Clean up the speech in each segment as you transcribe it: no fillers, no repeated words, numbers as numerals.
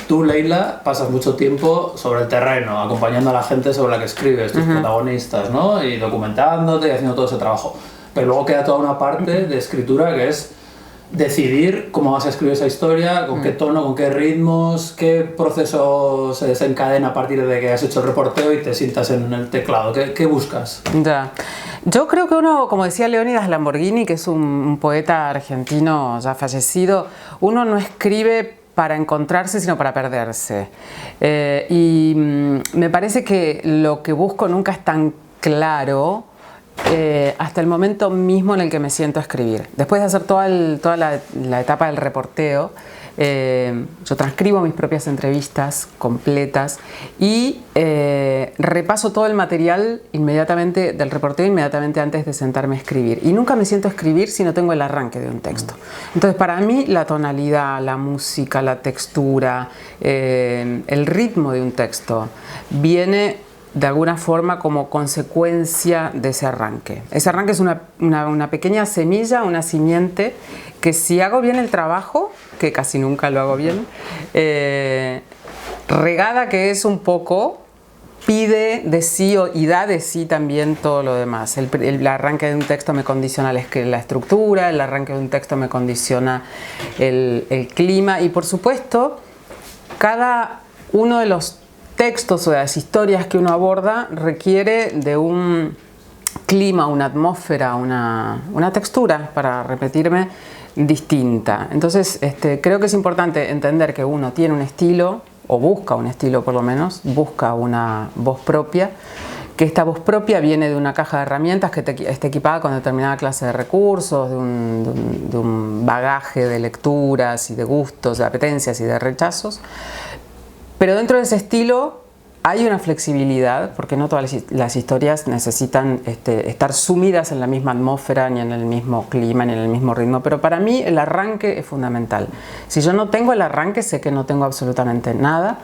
tú, Leila, pasas mucho tiempo sobre el terreno, acompañando a la gente sobre la que escribes, tus protagonistas, ¿no? Y documentándote y haciendo todo ese trabajo. Pero luego queda toda una parte de escritura que es decidir cómo vas a escribir esa historia, con qué tono, con qué ritmos, qué proceso se desencadena a partir de que has hecho el reporteo y te sientas en el teclado. ¿Qué buscas? Ya. Yo creo que uno, como decía Leónidas Lamborghini, que es un poeta argentino ya fallecido, uno no escribe para encontrarse, sino para perderse. Y me parece que lo que busco nunca es tan claro hasta el momento mismo en el que me siento a escribir. Después de hacer toda la etapa del reporteo, yo transcribo mis propias entrevistas completas y repaso todo el material inmediatamente del reporteo, inmediatamente antes de sentarme a escribir. Y nunca me siento a escribir si no tengo el arranque de un texto. Entonces, para mí, la tonalidad, la música, la textura, el ritmo de un texto viene de alguna forma como consecuencia de ese arranque. Ese arranque es una pequeña semilla, una simiente, que si hago bien el trabajo, que casi nunca lo hago bien, regada que es un poco, pide de sí y da de sí también todo lo demás. El arranque de un texto me condiciona la estructura, el arranque de un texto me condiciona el clima y, por supuesto, cada uno de los textos o de las historias que uno aborda requiere de un clima, una atmósfera, una textura, para repetirme, distinta. Entonces, creo que es importante entender que uno tiene un estilo, o busca un estilo por lo menos, busca una voz propia, que esta voz propia viene de una caja de herramientas que esté equipada con determinada clase de recursos, de un bagaje de lecturas y de gustos, de apetencias y de rechazos. Pero dentro de ese estilo hay una flexibilidad, porque no todas las historias necesitan estar sumidas en la misma atmósfera, ni en el mismo clima, ni en el mismo ritmo. Pero para mí el arranque es fundamental. Si yo no tengo el arranque, sé que no tengo absolutamente nada.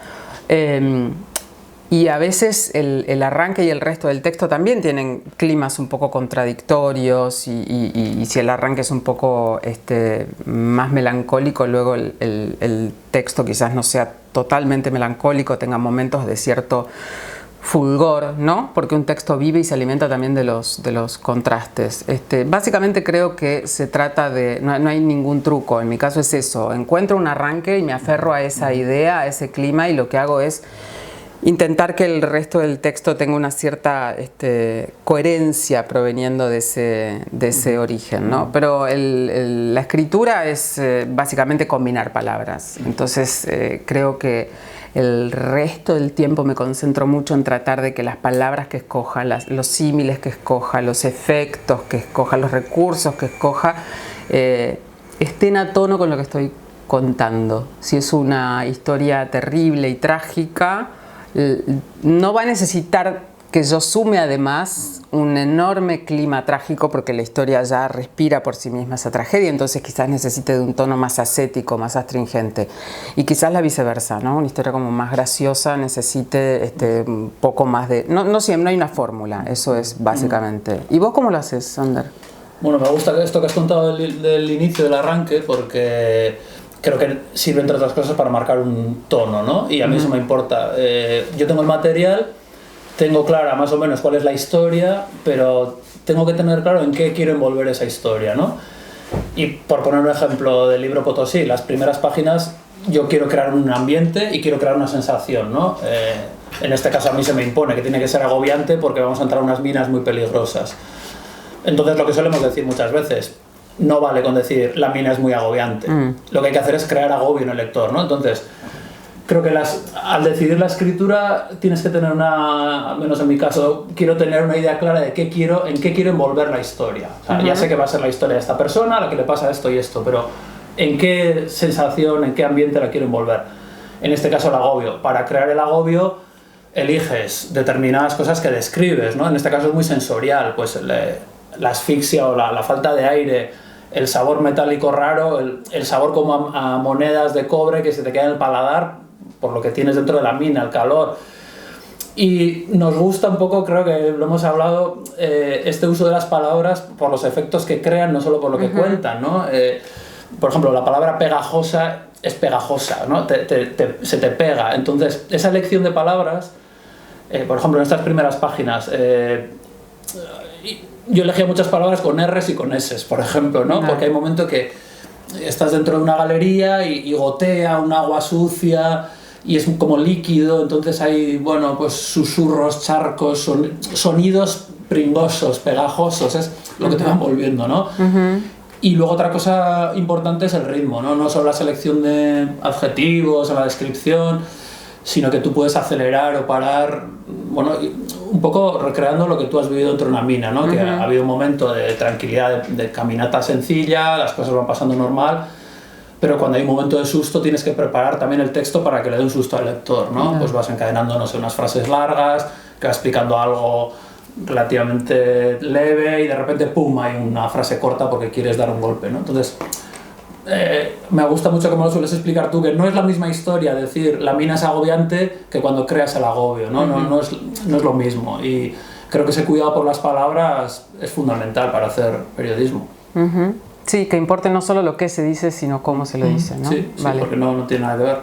Y a veces el arranque y el resto del texto también tienen climas un poco contradictorios y si el arranque es un poco más melancólico, luego el texto quizás no sea totalmente melancólico, tenga momentos de cierto fulgor, ¿no? Porque un texto vive y se alimenta también de los contrastes. Básicamente creo que se trata de... No hay ningún truco, en mi caso es eso. Encuentro un arranque y me aferro a esa idea, a ese clima, y lo que hago es intentar que el resto del texto tenga una cierta coherencia proveniendo de ese origen, ¿no? Pero la escritura es básicamente combinar palabras. Entonces creo que el resto del tiempo me concentro mucho en tratar de que las palabras que escoja, los símiles que escoja, los efectos que escoja, los recursos que escoja, estén a tono con lo que estoy contando. Si es una historia terrible y trágica, no va a necesitar que yo sume además un enorme clima trágico, porque la historia ya respira por sí misma esa tragedia, entonces quizás necesite de un tono más ascético, más astringente, y quizás la viceversa, ¿no? Una historia como más graciosa necesite un poco más de... No siempre, no hay una fórmula, eso es básicamente. ¿Y vos cómo lo haces, Sander? Bueno, me gusta esto que has contado del inicio, del arranque, porque creo que sirve, entre otras cosas, para marcar un tono, ¿no? Y a mí eso me importa. Yo tengo el material, tengo clara más o menos cuál es la historia, pero tengo que tener claro en qué quiero envolver esa historia, ¿no? Y por poner un ejemplo del libro Potosí, las primeras páginas yo quiero crear un ambiente y quiero crear una sensación, ¿no? En este caso a mí se me impone que tiene que ser agobiante porque vamos a entrar a unas minas muy peligrosas. Entonces lo que solemos decir muchas veces, no vale con decir la mina es muy agobiante. Lo que hay que hacer es crear agobio en el lector, ¿no? Entonces, creo que al decidir la escritura tienes que tener al menos en mi caso, quiero tener una idea clara de en qué quiero envolver la historia. O sea, ya sé que va a ser la historia de esta persona, a la que le pasa esto y esto, pero en qué sensación, en qué ambiente la quiero envolver. En este caso el agobio. Para crear el agobio eliges determinadas cosas que describes, ¿no? En este caso es muy sensorial, pues la asfixia o la falta de aire, el sabor metálico raro, el sabor como a monedas de cobre que se te queda en el paladar por lo que tienes dentro de la mina, el calor. Y nos gusta un poco, creo que lo hemos hablado, este uso de las palabras por los efectos que crean, no solo por lo que cuentan, ¿no? Por ejemplo, la palabra pegajosa es pegajosa, ¿no? Se te pega. Entonces, esa elección de palabras, por ejemplo, en estas primeras páginas, yo elegía muchas palabras con R's y con S's, por ejemplo, ¿no? Porque hay momentos que estás dentro de una galería y gotea un agua sucia y es como líquido, entonces hay, bueno, pues susurros, charcos, sonidos pringosos, pegajosos, es lo que te van volviendo, ¿no? Y luego otra cosa importante es el ritmo, ¿no? No solo la selección de adjetivos o la descripción, sino que tú puedes acelerar o parar, bueno, un poco recreando lo que tú has vivido dentro de una mina, ¿no? Que ha habido un momento de tranquilidad, de caminata sencilla, las cosas van pasando normal, pero cuando hay un momento de susto tienes que preparar también el texto para que le dé un susto al lector, ¿no? Pues vas encadenando, no sé, unas frases largas, que vas explicando algo relativamente leve y de repente ¡pum!, hay una frase corta porque quieres dar un golpe, ¿no? Entonces, me gusta mucho cómo lo sueles explicar tú, que no es la misma historia decir la mina es agobiante que cuando creas el agobio, ¿no? No es lo mismo, y creo que ese cuidado por las palabras es fundamental para hacer periodismo. Sí, que importe no solo lo que se dice, sino cómo se lo dice, ¿no? Sí, vale. Porque no tiene nada que ver.